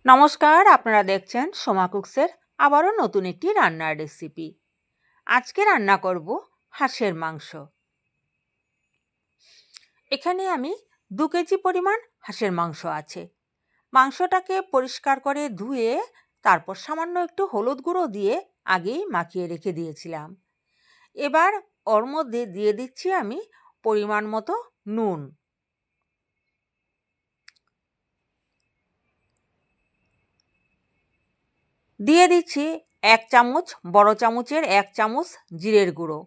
নমস্কার, আপনারা দেখছেন সোমা কুকসের আবারও নতুন একটি রান্নার রেসিপি। আজকে রান্না করব হাঁসের মাংস। এখানে আমি 2 কেজি পরিমাণ হাঁসের মাংস আছে। মাংসটাকে পরিষ্কার করে ধুয়ে তারপর সামান্য একটু হলুদ গুঁড়ো দিয়ে আগেই মাখিয়ে রেখে দিয়েছিলাম। এবার ওর মধ্যে দিয়ে দিচ্ছি আমি পরিমাণ মতো নুন, দিয়ে দিচ্ছি 1 চামচ, বড় চামচের 1 চামচ জিরের গুঁড়ো,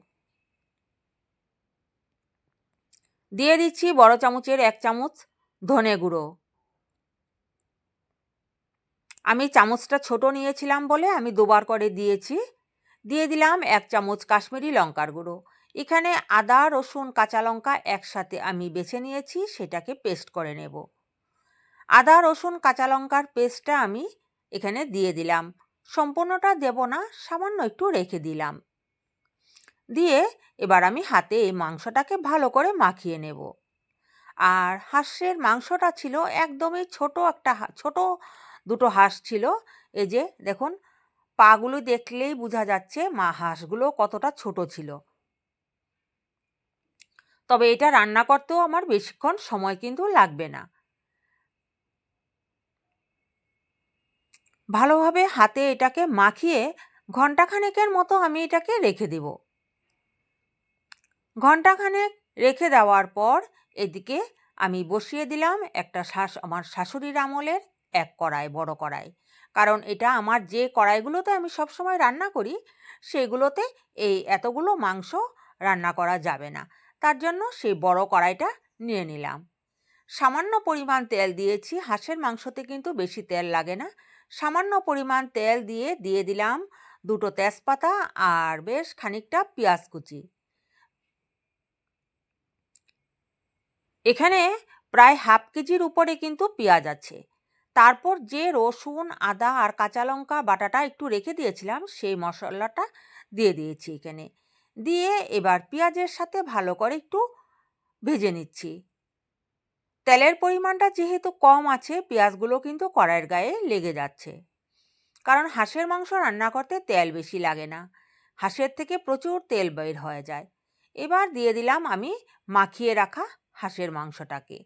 দিয়ে দিচ্ছি বড় চামচের 1 চামচ ধনে গুঁড়ো। আমি চামচটা ছোট নিয়েছিলাম বলে আমি দুবার করে দিয়েছি। দিয়ে দিলাম 1 চামচ কাশ্মীরি লঙ্কার গুঁড়ো। এখানে আদা, রসুন, কাঁচা লঙ্কা একসাথে আমি বেছে নিয়েছি, সেটাকে পেস্ট করে নেব। আদা, রসুন, কাঁচা লঙ্কার পেস্টটা আমি এখানে দিয়ে দিলাম। সম্পূর্ণটা দেব না, সামান্য একটু রেখে দিলাম। দিয়ে এবার আমি হাতে এই মাংসটাকে ভালো করে মাখিয়ে নেব। আর হাঁসের মাংসটা ছিল একদমই ছোট দুটো হাঁস ছিল। এই যে দেখুন, পাগুলো দেখলেই বোঝা যাচ্ছে হাঁসগুলো কতটা ছোট ছিল। তবে এটা রান্না করতেও আমার বেশিক্ষণ সময় কিন্তু লাগবে না। ভালোভাবে হাতে এটাকে মাখিয়ে ঘন্টাখানেকের মতো আমি এটাকে রেখে দেব। ঘন্টাখানেক রেখে দেওয়ার পর এদিকে আমি বসিয়ে দিলাম আমার শাশুড়ির আমলের কড়াই, বড় কড়াই। কারণ এটা আমার যে কড়াইগুলোতে আমি সবসময় রান্না করি সেগুলোতে এই এতগুলো মাংস রান্না করা যাবে না। তার জন্য সেই বড় কড়াইটা নিয়ে নিলাম। সামান্য পরিমাণ তেল দিয়েছি, হাঁসের মাংসতে কিন্তু বেশি তেল লাগে না। সামান্য পরিমাণ তেল দিয়ে দিলাম 2টো তেজপাতা আর বেশ খানিকটা পেঁয়াজ কুচি। এখানে প্রায় হাফ কেজির উপরে কিন্তু পেঁয়াজ আছে। তারপর যে রসুন, আদা আর কাঁচা লঙ্কা বাটাটা একটু রেখে দিয়েছিলাম সেই মশলাটা দিয়ে দিয়েছি এখানে। দিয়ে এবার পেঁয়াজের সাথে ভালো করে একটু ভেজে নিচ্ছি। তেলের পরিমাণটা যেহেতু কম আছে, পেঁয়াজগুলো কিন্তু কড়াইয়ের গায়ে লেগে যাচ্ছে। কারণ হাঁসের মাংস রান্না করতে তেল বেশি লাগে না, হাঁসের থেকে প্রচুর তেল বের হয়ে যায়। এবার দিয়ে দিলাম আমি মাখিয়ে রাখা হাঁসের মাংসটাকে।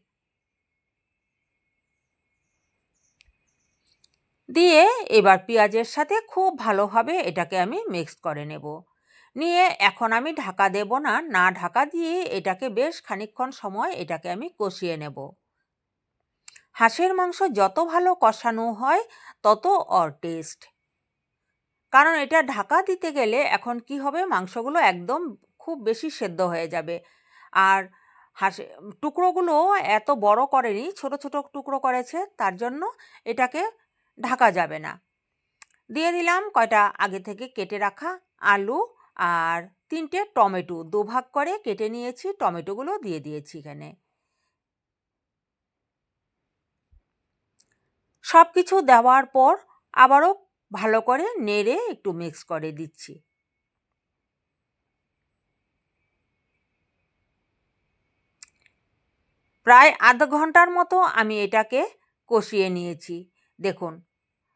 দিয়ে এবার পেঁয়াজের সাথে খুব ভালোভাবে এটাকে আমি মিক্স করে নেব। নিয়ে এখন আমি ঢাকা দেব না, না ঢাকা দিয়ে এটাকে বেশ খানিকক্ষণ সময় এটাকে আমি কষিয়ে নেব। হাঁসের মাংস যত ভালো কষানো হয় তত ওর টেস্ট। কারণ এটা ঢাকা দিতে গেলে এখন কি হবে, মাংসগুলো একদম খুব বেশি সেদ্ধ হয়ে যাবে। আর টুকরোগুলো এত বড় করেনি, ছোট ছোট টুকরো করেছে, তার জন্য এটাকে ঢাকা যাবে না। দিয়ে দিলাম কয়টা আগে থেকে কেটে রাখা আলু আর 3টে টমেটো, দুভাগ করে কেটে নিয়েছি, টমেটোগুলো দিয়ে দিয়েছি এখানে। সব কিছু দেওয়ার পর আবারও ভালো করে নেড়ে একটু মিক্স করে দিচ্ছি। প্রায় আধ ঘন্টার মতো আমি এটাকে কষিয়ে নিয়েছি। দেখুন,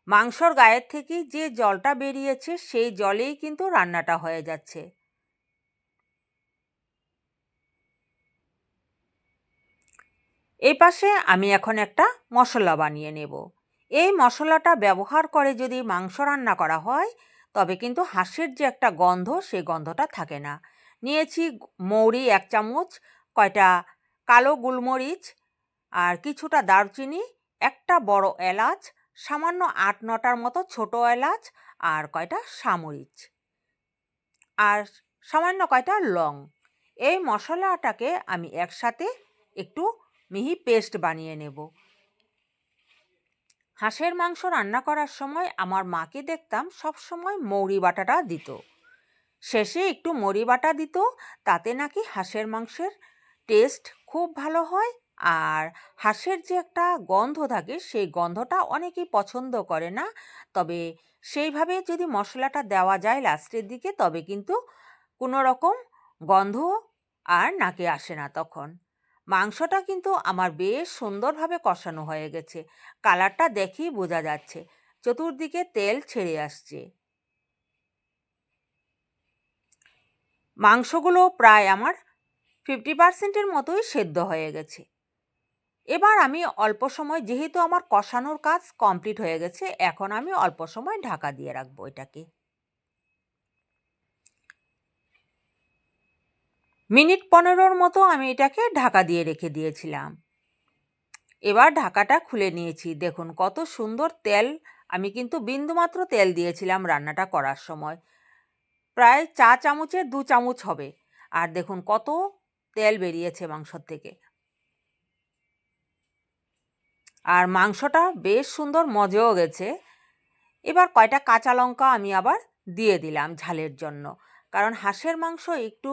মাংসর গায়ের থেকে যে জলটা বেরিয়েছে সেই জলেই কিন্তু রান্নাটা হয়ে যাচ্ছে। এই পাশে আমি এখন একটা মশলা বানিয়ে নেব। এই মশলাটা ব্যবহার করে যদি মাংস রান্না করা হয় তবে কিন্তু হাঁসের যে একটা গন্ধ, সেই গন্ধটা থাকে না। নিয়েছি মৌরি 1 চামচ, কয়টা কালো গোলমরিচ আর কিছুটা দারচিনি, একটা বড় এলাচ, সামান্য 8-9টার মতো ছোট এলাচ আর কয়টা সামরিচ আর সামান্য কয়টা লং। এই মশলাটাকে আমি একসাথে একটু মিহি পেস্ট বানিয়ে নেব। হাঁসের মাংস রান্না করার সময় আমার মাকে দেখতাম সব সময় মৌরি বাটাটা দিত, শেষে একটু মৌরি বাটা দিত, তাতে নাকি হাঁসের মাংসের টেস্ট খুব ভালো হয়। আর হাঁসের যে একটা গন্ধ থাকে সেই গন্ধটা অনেকেই পছন্দ করে না, তবে সেইভাবে যদি মশলাটা দেওয়া যায় লাস্টের দিকে তবে কিন্তু কোনো রকম গন্ধ আর নাকে আসে না তখন। মাংসটা কিন্তু আমার বেশ সুন্দরভাবে কষানো হয়ে গেছে। কালারটা দেখেই বোঝা যাচ্ছে। চতুর্দিকে তেল ছেড়ে আসছে। মাংসগুলো প্রায় আমার 50% মতোই সেদ্ধ হয়ে গেছে। এবার আমি অল্প সময়, যেহেতু আমার কষানোর কাজ কমপ্লিট হয়ে গেছে, এখন আমি অল্প সময় ঢাকা দিয়ে রাখবো এটাকে। মিনিট 15-র মতো আমি এটাকে ঢাকা দিয়ে রেখে দিয়েছিলাম। এবার ঢাকাটা খুলে নিয়েছি। দেখুন কত সুন্দর তেল। আমি কিন্তু বিন্দুমাত্র তেল দিয়েছিলাম রান্নাটা করার সময়। প্রায় চা চামচের 2 চামচ হবে। আর দেখুন কত তেল বেরিয়েছে মাংসর থেকে। আর মাংসটা বেশ সুন্দর মজেও গেছে। এবার কয়টা কাঁচা লঙ্কা আমি আবার দিয়ে দিলাম ঝালের জন্য। কারণ হাঁসের মাংস একটু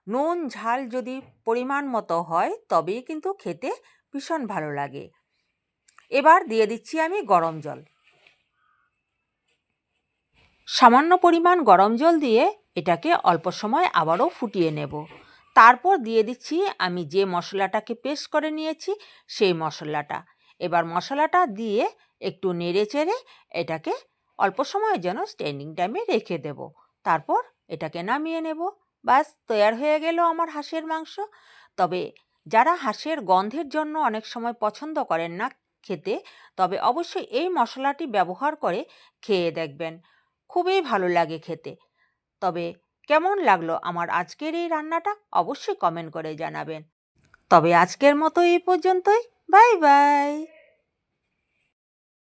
নুন ঝাল যদি পরিমাণ মতো হয় তবেই কিন্তু খেতে ভীষণ ভালো লাগে। এবার দিয়ে দিচ্ছি আমি গরম জল। সামান্য পরিমাণ গরম জল দিয়ে এটাকে অল্প সময় আবারও ফুটিয়ে নেব। তারপর দিয়ে দিচ্ছি আমি যে মশলাটাকে পেস্ট করে নিয়েছি সেই মশলাটা। এবার মশলাটা দিয়ে একটু নেড়ে চেড়ে এটাকে অল্প সময়ের জন্য স্ট্যান্ডিং টাইমে রেখে দেব। তারপর এটাকে নামিয়ে নেব। ব্যাস তৈয়ার হয়ে গেল আমার হাঁসের মাংস। তবে যারা হাঁসের গন্ধের জন্য অনেক সময় পছন্দ করেন না খেতে, তবে অবশ্যই এই মশলাটি ব্যবহার করে খেয়ে দেখবেন। খুবই ভালো লাগে খেতে। তবে কেমন লাগলো আমার আজকের এই রান্নাটা অবশ্যই কমেন্ট করে জানাবেন। তবে আজকের মতো এই পর্যন্তই। Bye bye.